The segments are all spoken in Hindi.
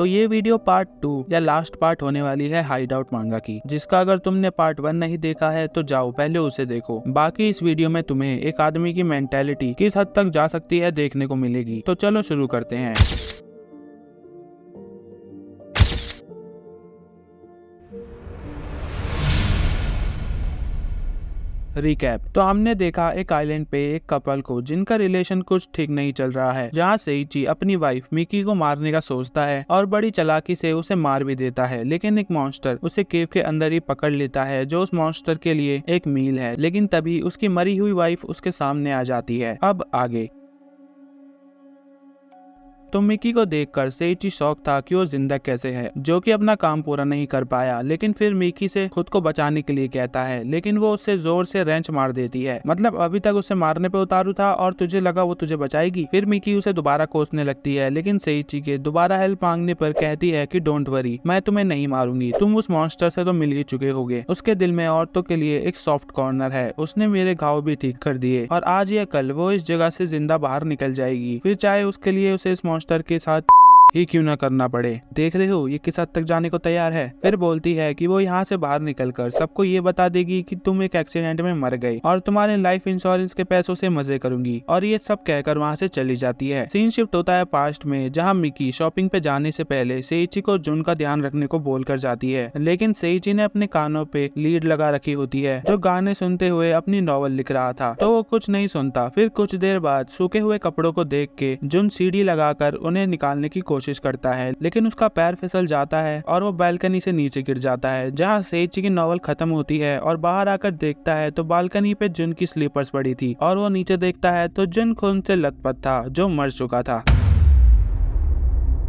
तो ये वीडियो पार्ट 2 या लास्ट पार्ट होने वाली है हाइड आउट मांगा की, जिसका अगर तुमने पार्ट 1 नहीं देखा है तो जाओ पहले उसे देखो। बाकी इस वीडियो में तुम्हें एक आदमी की मेंटेलिटी किस हद तक जा सकती है देखने को मिलेगी। तो चलो शुरू करते हैं। रिकैप। तो हमने देखा एक आइलैंड पे एक कपल को जिनका रिलेशन कुछ ठीक नहीं चल रहा है, जहाँ सेइची अपनी वाइफ मिकी को मारने का सोचता है और बड़ी चालाकी से उसे मार भी देता है, लेकिन एक मॉन्स्टर उसे केव के अंदर ही पकड़ लेता है जो उस मॉन्स्टर के लिए एक मील है। लेकिन तभी उसकी मरी हुई वाइफ उसके सामने आ जाती है। अब आगे तो मिकी को देखकर सेइची शौक था कि वो जिंदा कैसे है, जो कि अपना काम पूरा नहीं कर पाया। लेकिन फिर मिकी से खुद को बचाने के लिए कहता है, लेकिन वो उससे जोर से रेंच मार देती है। मतलब अभी तक उसे मारने पे उतारू था और तुझे लगा वो तुझे बचाएगी। फिर मिकी उसे दोबारा कोसने लगती है, लेकिन सेइची के दोबारा हेल्प मांगने पर कहती है कि डोंट वरी, मैं तुम्हें नहीं मारूंगी, तुम उस मॉन्स्टर से तो मिल ही चुके होगे। उसके दिल में औरतों के लिए एक सॉफ्ट कॉर्नर है, उसने मेरे घाव भी ठीक कर दिए और आज या कल वो इस जगह से जिंदा बाहर निकल जाएगी, फिर चाहे उसके लिए उसे इस मॉन्स्टर के साथ ही क्यों ना करना पड़े। देख रहे हो ये किस हद तक जाने को तैयार है। फिर बोलती है कि वो यहाँ से बाहर निकलकर सबको ये बता देगी कि तुम एक एक्सीडेंट में मर गए और तुम्हारे लाइफ इंश्योरेंस के पैसों से मजे करूंगी, और ये सब कहकर वहाँ से चली जाती है। सीन शिफ्ट होता है पास्ट में, जहाँ मिकी शॉपिंग पे जाने से पहले सेइची को जुन का ध्यान रखने को बोलकर जाती है, लेकिन सेइची ने अपने कानों पे लीड लगा रखी होती है, जो गाने सुनते हुए अपनी नॉवल लिख रहा था, तो वो कुछ नहीं सुनता। फिर कुछ देर बाद सूखे हुए कपड़ों को देख के जुन सीढ़ी लगाकर उन्हें निकालने की कोशिश करता है, लेकिन उसका पैर फिसल जाता है और वो बालकनी से नीचे गिर जाता है, जहाँ सेइची की नॉवल खत्म होती है। और बाहर आकर देखता है तो बालकनी पे जुन की स्लीपर्स पड़ी थी, और वो नीचे देखता है तो जुन खून से लथपथ था, जो मर चुका था।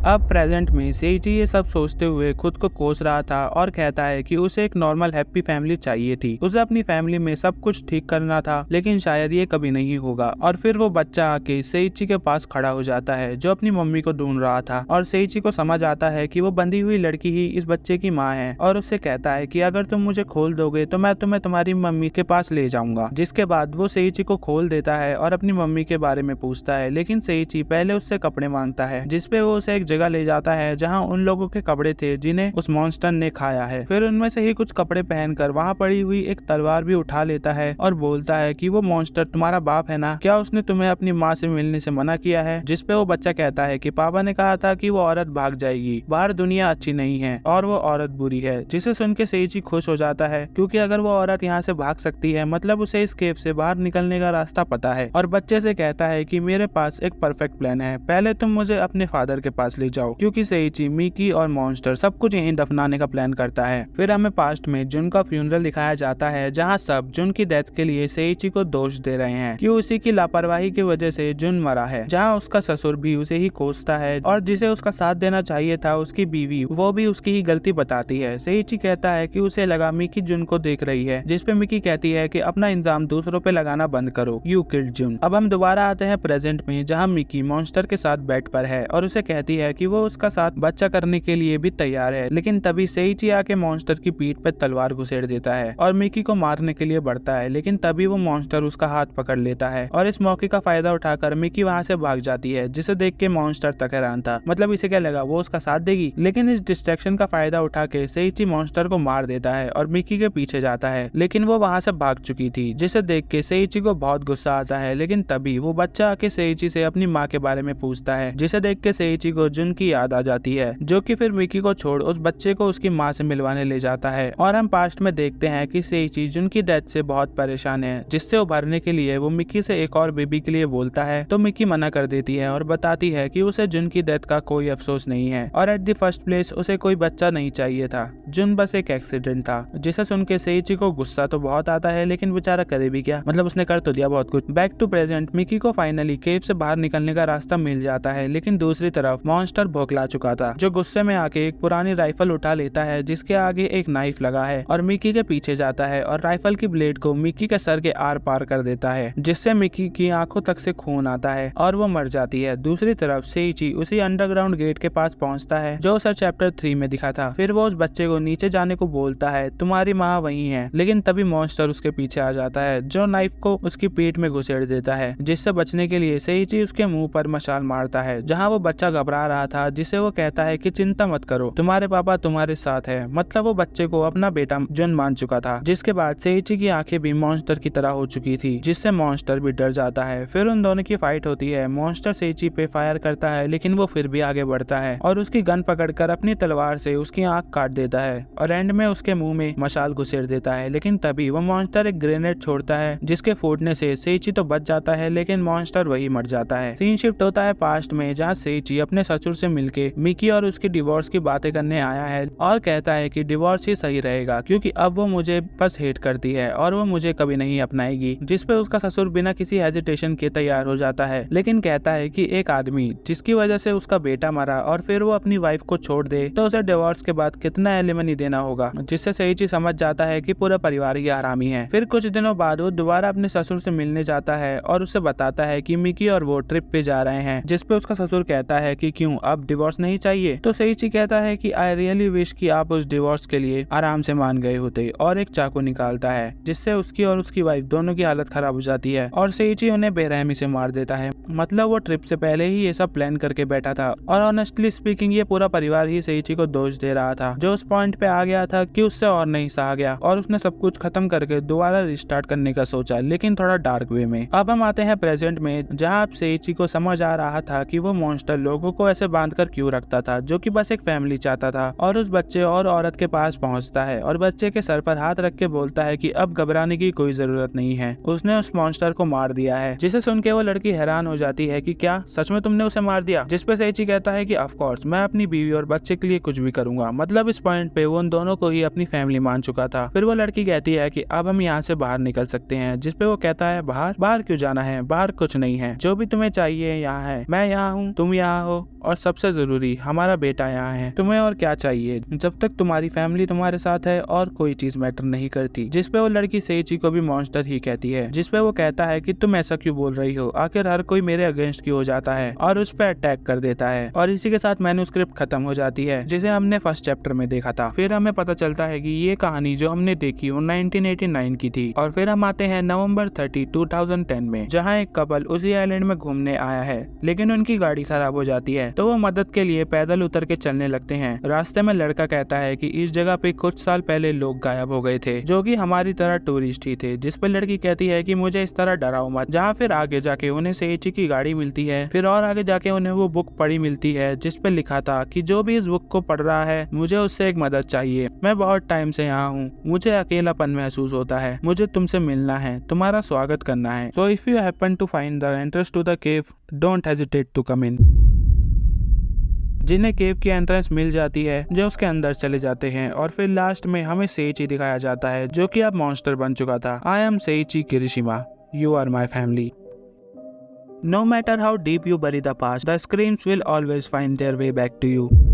अब प्रेजेंट में सेइची ये सब सोचते हुए खुद को कोस रहा था और कहता है कि उसे एक नॉर्मल हैप्पी फैमिली चाहिए थी, उसे अपनी फैमिली में सब कुछ ठीक करना था, लेकिन शायद ये कभी नहीं होगा। और फिर वो बच्चा आके सेइची के पास खड़ा हो जाता है, जो अपनी मम्मी को ढूंढ रहा था, और सेइची को समझ आता है कि वो बंधी हुई लड़की ही इस बच्चे की माँ है, और उससे कहता है कि अगर तुम मुझे खोल दोगे तो मैं तुम्हें तुम्हारी मम्मी के पास ले जाऊंगा। जिसके बाद वो सेइची को खोल देता है और अपनी मम्मी के बारे में पूछता है, लेकिन सेइची पहले उससे कपड़े मांगता है, जिसपे वो उसे एक जगह ले जाता है जहां उन लोगों के कपड़े थे जिन्हें उस मॉन्स्टर ने खाया है। फिर उनमें से ही कुछ कपड़े पहनकर वहां पड़ी हुई एक तलवार भी उठा लेता है और बोलता है कि वो मॉन्स्टर तुम्हारा बाप है ना, क्या उसने तुम्हें अपनी माँ से मिलने से मना किया है। जिसपे वो बच्चा कहता है कि पापा ने कहा था कि वो औरत भाग जाएगी, बाहर दुनिया अच्छी नहीं है और वो औरत बुरी है। जिसे सुन के सेइची खुश हो जाता है, क्योंकि अगर वो औरत यहाँ से भाग सकती है मतलब उसे इस केव से बाहर निकलने का रास्ता पता है। और बच्चे से कहता है कि मेरे पास एक परफेक्ट प्लान है, पहले तुम मुझे अपने फादर के पास ले जाओ, क्योंकि सेइची, मिकी और मॉन्स्टर सब कुछ यहीं दफनाने का प्लान करता है। फिर हमें पास्ट में जुन का फ्यूनरल दिखाया जाता है, जहां सब जुन की डेथ के लिए सेइची को दोष दे रहे हैं कि उसी की लापरवाही की वजह से जुन मरा है, जहां उसका ससुर भी उसे ही कोसता है और जिसे उसका साथ देना चाहिए था उसकी बीवी, वो भी उसकी ही गलती बताती है। सेइची कहता है कि उसे लगा मिकी जुन को देख रही है, जिसपे मिकी कहती है कि अपना इल्जाम दूसरों पे लगाना बंद करो, यू किल्ड जुन। अब हम दोबारा आते हैं प्रेजेंट में, जहाँ मिकी मॉन्स्टर के साथ बेड पर है और उसे कहती है कि वो उसका साथ बच्चा करने के लिए भी तैयार है, लेकिन तभी सेइची आके मॉन्स्टर की पीठ पर तलवार घुसेड़ देता है और मिकी को मारने के लिए बढ़ता है, लेकिन तभी वो मॉन्स्टर उसका हाथ पकड़ लेता है और इस मौके का फायदा उठाकर मिकी वहाँ से भाग जाती है, जिसे देख के मॉन्स्टर तक हैरान था। मतलब इसे क्या लगा वो उसका साथ देगी, लेकिन इस डिस्ट्रैक्शन का फायदा उठा के सेइची मॉन्स्टर को मार देता है और मिकी के पीछे जाता है, लेकिन वो वहाँ से भाग चुकी थी, जिसे देख के सेइची को बहुत गुस्सा आता है। लेकिन तभी वो बच्चा आके सेइची से अपनी माँ के बारे में पूछता है, जिसे देख के सेइची को जुन की याद आ जाती है, जो कि फिर मिकी को छोड़ उस बच्चे को उसकी माँ से मिलवाने ले जाता है। और हम पास्ट में देखते हैं कि सेइची जुन की डेथ से बहुत परेशान है, जिससे उभरने के लिए वो मिकी से एक और बेबी के लिए बोलता है, तो मिकी मना कर देती है और बताती है कि उसे जुन की डेथ का कोई अफसोस नहीं है और एट द फर्स्ट प्लेस उसे कोई बच्चा नहीं चाहिए था, जुन बस एक एक्सीडेंट था। जिसे सुन के सेइची को गुस्सा तो बहुत आता है, लेकिन बेचारा करे भी क्या, मतलब उसने कर तो दिया बहुत कुछ। बैक टू प्रेजेंट, मिकी को फाइनली केव से बाहर निकलने का रास्ता मिल जाता है, लेकिन दूसरी तरफ मॉन्स्टर भौंकला चुका था, जो गुस्से में आके एक पुरानी राइफल उठा लेता है, जिसके आगे एक नाइफ लगा है, और मिकी के पीछे जाता है और राइफल की ब्लेड को मिकी के सर के आर पार कर देता है, जिससे मिकी की आंखों तक से खून आता है और वो मर जाती है। दूसरी तरफ सेइची उसी अंडरग्राउंड गेट के पास पहुंचता है, जो उसे चैप्टर 3 में दिखा था। फिर वो उस बच्चे को नीचे जाने को बोलता है, तुम्हारी माँ वहीं है, लेकिन तभी मॉन्स्टर उसके पीछे आ जाता है, जो नाइफ को उसकी पीठ में घुसेड़ देता है, जिससे बचने के लिए सेइची उसके मुंह पर मशाल मारता है, जहाँ वो बच्चा घबरा रहा था, जिसे वो कहता है कि चिंता मत करो, तुम्हारे पापा तुम्हारे साथ है। मतलब वो बच्चे को अपना बेटा जुन मान चुका था। जिसके बाद सेइची की आंखें भी मॉन्स्टर की तरह हो चुकी थी, जिससे मॉन्स्टर भी डर जाता है। फिर उन दोनों की फाइट होती है। मॉन्स्टर सेइची पे फायर करता है, लेकिन वो फिर भी आगे बढ़ता है और उसकी गन पकड़कर अपनी तलवार से उसकी आंख काट देता है और एंड में उसके मुंह में मशाल घुसेड़ देता है। लेकिन तभी वो मॉन्स्टर एक ग्रेनेड छोड़ता है, जिसके फूटने से सेइची तो बच जाता है, लेकिन मॉन्स्टर वही मर जाता है। सीन शिफ्ट होता है पास्ट में, जहाँ सेइची अपने ससुर से मिलके मिकी और उसकी डिवोर्स की बातें करने आया है और कहता है कि डिवोर्स ही सही रहेगा, क्योंकि अब वो मुझे बस हेट करती है और वो मुझे कभी नहीं अपनाएगी। जिस पे उसका ससुर बिना किसी हेजिटेशन के तैयार हो जाता है, लेकिन कहता है कि एक आदमी जिसकी वजह से उसका बेटा मरा और फिर वो अपनी वाइफ को छोड़ दे, तो उसे डिवोर्स के बाद कितना एलिमनी देना होगा, जिससे सेइची समझ जाता है कि पूरा परिवार ही आरामी है। फिर कुछ दिनों बाद वो दोबारा अपने ससुर से मिलने जाता है और उसे बताता है कि मिकी और वो ट्रिप पे जा रहे हैं, जिस पे उसका ससुर कहता है कि क्यों, अब डिवोर्स नहीं चाहिए? तो सेइची कहता है कि आई रियली विश कि आप उस डिवोर्स के लिए आराम से मान गए होते, और एक चाकू निकालता है, जिससे उसकी और उसकी वाइफ दोनों की हालत खराब हो जाती है और सेइची उन्हें बेरहमी से मार देता है। मतलब वो ट्रिप से पहले ही ये सब प्लान करके बैठा था और ऑनेस्टली स्पीकिंग ये पूरा परिवार ही सेइची को दोष दे रहा था, जो उस पॉइंट पे आ गया था कि उससे और नहीं सहा गया और उसने सब कुछ खत्म करके दोबारा रिस्टार्ट करने का सोचा, लेकिन थोड़ा डार्क वे में। अब हम आते हैं प्रेजेंट में, जहाँ अब सेइची को समझ आ रहा था कि वो मॉन्स्टर लोगों को ऐसे बांध कर क्यों रखता था, जो कि बस एक फैमिली चाहता था। और उस बच्चे और औरत के पास पहुंचता है और बच्चे के सर पर हाथ रख के बोलता है कि अब घबराने की कोई जरूरत नहीं है, उसने उस मॉन्स्टर को मार दिया है। जिसे सुन के वो लड़की हैरान हो जाती है कि क्या सच में तुमने उसे मार दिया? जिस पे सेइची कहता है कि ऑफ कोर्स, मैं अपनी बीवी और बच्चे के लिए कुछ भी करूंगा। मतलब इस पॉइंट पे वो उन दोनों को ही अपनी फैमिली मान चुका था। फिर वो लड़की कहती है कि अब हम यहाँ से बाहर निकल सकते हैं, जिस पे वो कहता है बाहर? बाहर क्यों जाना है? बाहर कुछ नहीं है, जो भी तुम्हें चाहिए यहाँ है, मैं यहाँ हूँ, तुम यहाँ हो, और सबसे जरूरी हमारा बेटा यहाँ है। तुम्हें और क्या चाहिए? जब तक तुम्हारी फैमिली तुम्हारे साथ है और कोई चीज मैटर नहीं करती। जिस पे वो लड़की सेइची को भी मॉन्स्टर ही कहती है, जिस पे वो कहता है कि तुम ऐसा क्यों बोल रही हो, आखिर हर कोई मेरे अगेंस्ट क्यों हो जाता है, और उस पे अटैक कर देता है। और इसी के साथ मैन्युस्क्रिप्ट खत्म हो जाती है, जिसे हमने फर्स्ट चैप्टर में देखा था। फिर हमें पता चलता है कि ये कहानी जो हमने देखी वो 1989 की थी। और फिर हम आते हैं नवंबर 30, 2010 में, जहाँ एक कपल उसी आइलैंड में घूमने आया है, लेकिन उनकी गाड़ी खराब हो जाती है, तो वो मदद के लिए पैदल उतर के चलने लगते हैं। रास्ते में लड़का कहता है कि इस जगह पे कुछ साल पहले लोग गायब हो गए थे, जो कि हमारी तरह टूरिस्ट ही थे। जिस पर लड़की कहती है कि मुझे इस तरह डराओ मत। जहाँ फिर आगे जाके उन्हें सेइची की गाड़ी मिलती है। फिर और आगे जाके उन्हें वो बुक पढ़ी मिलती है, जिस पे लिखा था कि जो भी इस बुक को पढ़ रहा है, मुझे उससे एक मदद चाहिए। मैं बहुत टाइम से यहाँ हूँ, मुझे अकेलापन महसूस होता है, मुझे तुमसे मिलना है, तुम्हारा स्वागत करना है। So if you happen to find the entrance to the cave, don't hesitate to come in. जिन्हें केव की एंट्रेंस मिल जाती है, जो उसके अंदर चले जाते हैं। और फिर लास्ट में हमें सेइची दिखाया जाता है, जो कि अब मॉन्स्टर बन चुका था। I am Seiichi Kirishima, you are my family. No matter how deep you bury the past, the screams will always find their way back to you.